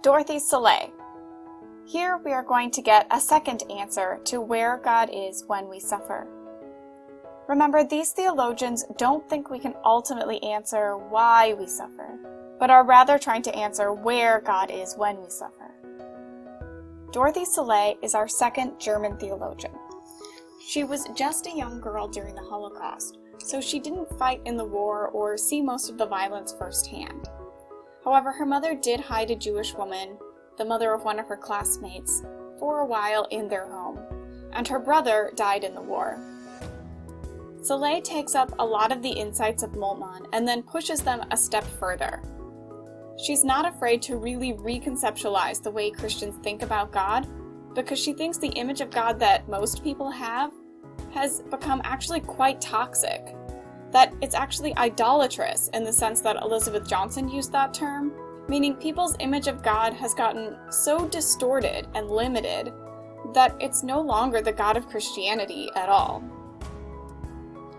Dorothy Soelle. Here we are going to get a second answer to where God is when we suffer. Remember, these theologians don't think we can ultimately answer why we suffer, but are rather trying to answer where God is when we suffer. Dorothy Soelle is our second German theologian. She was just a young girl during the Holocaust, so she didn't fight in the war or see most of the violence firsthand. However, her mother did hide a Jewish woman, the mother of one of her classmates, for a while in their home, and her brother died in the war. Soelle takes up a lot of the insights of Moltmann and then pushes them a step further. She's not afraid to really reconceptualize the way Christians think about God, because she thinks the image of God that most people have has become actually quite toxic. That it's actually idolatrous in the sense that Elizabeth Johnson used that term, meaning people's image of God has gotten so distorted and limited that it's no longer the God of Christianity at all.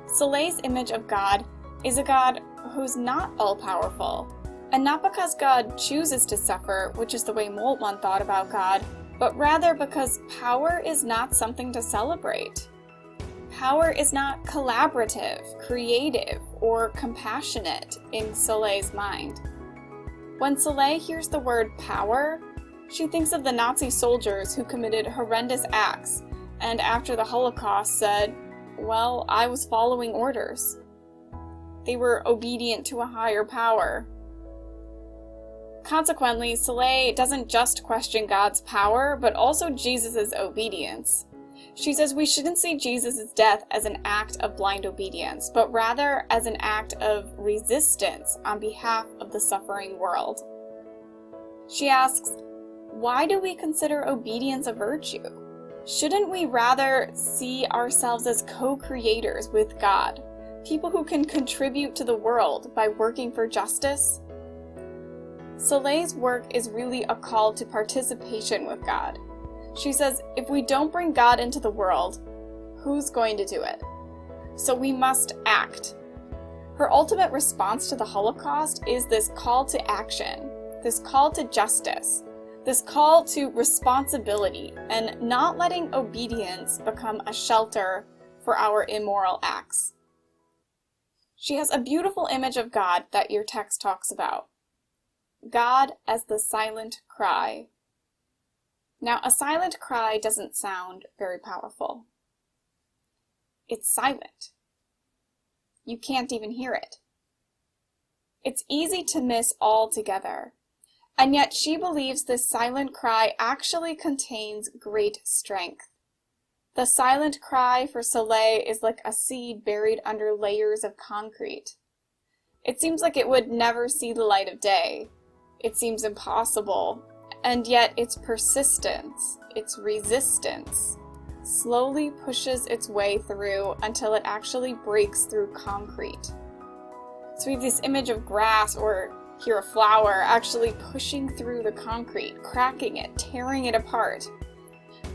Soelle's image of God is a God who's not all-powerful, and not because God chooses to suffer, which is the way Moltmann thought about God, but rather because power is not something to celebrate. Power is not collaborative, creative, or compassionate in Soelle's mind. When Soelle hears the word power, she thinks of the Nazi soldiers who committed horrendous acts and after the Holocaust said, "Well, I was following orders." They were obedient to a higher power. Consequently, Soelle doesn't just question God's power, but also Jesus' obedience. She says we shouldn't see Jesus' death as an act of blind obedience, but rather as an act of resistance on behalf of the suffering world. She asks, why do we consider obedience a virtue? Shouldn't we rather see ourselves as co-creators with God, people who can contribute to the world by working for justice? Soelle's work is really a call to participation with God. She says, if we don't bring God into the world, who's going to do it? So we must act. Her ultimate response to the Holocaust is this call to action, this call to justice, this call to responsibility, and not letting obedience become a shelter for our immoral acts. She has a beautiful image of God that your text talks about. God as the silent cry. Now, a silent cry doesn't sound very powerful. It's silent. You can't even hear it. It's easy to miss altogether, and yet she believes this silent cry actually contains great strength. The silent cry for Soelle is like a seed buried under layers of concrete. It seems like it would never see the light of day. It seems impossible. And yet its persistence, its resistance, slowly pushes its way through until it actually breaks through concrete. So we have this image of grass or here a flower actually pushing through the concrete, cracking it, tearing it apart.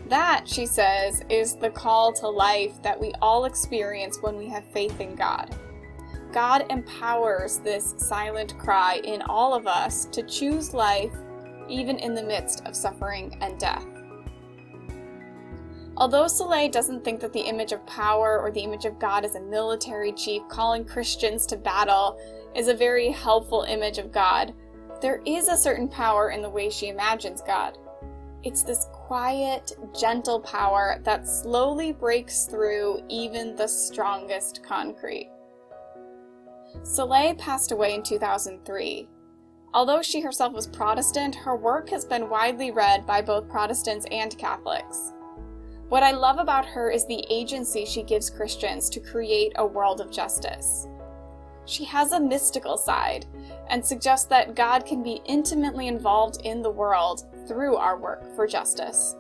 That, she says, is the call to life that we all experience when we have faith in God. God empowers this silent cry in all of us to choose life even in the midst of suffering and death. Although Soelle doesn't think that the image of power or the image of God as a military chief calling Christians to battle is a very helpful image of God, there is a certain power in the way she imagines God. It's this quiet, gentle power that slowly breaks through even the strongest concrete. Soelle passed away in 2003. Although she herself was Protestant, her work has been widely read by both Protestants and Catholics. What I love about her is the agency she gives Christians to create a world of justice. She has a mystical side and suggests that God can be intimately involved in the world through our work for justice.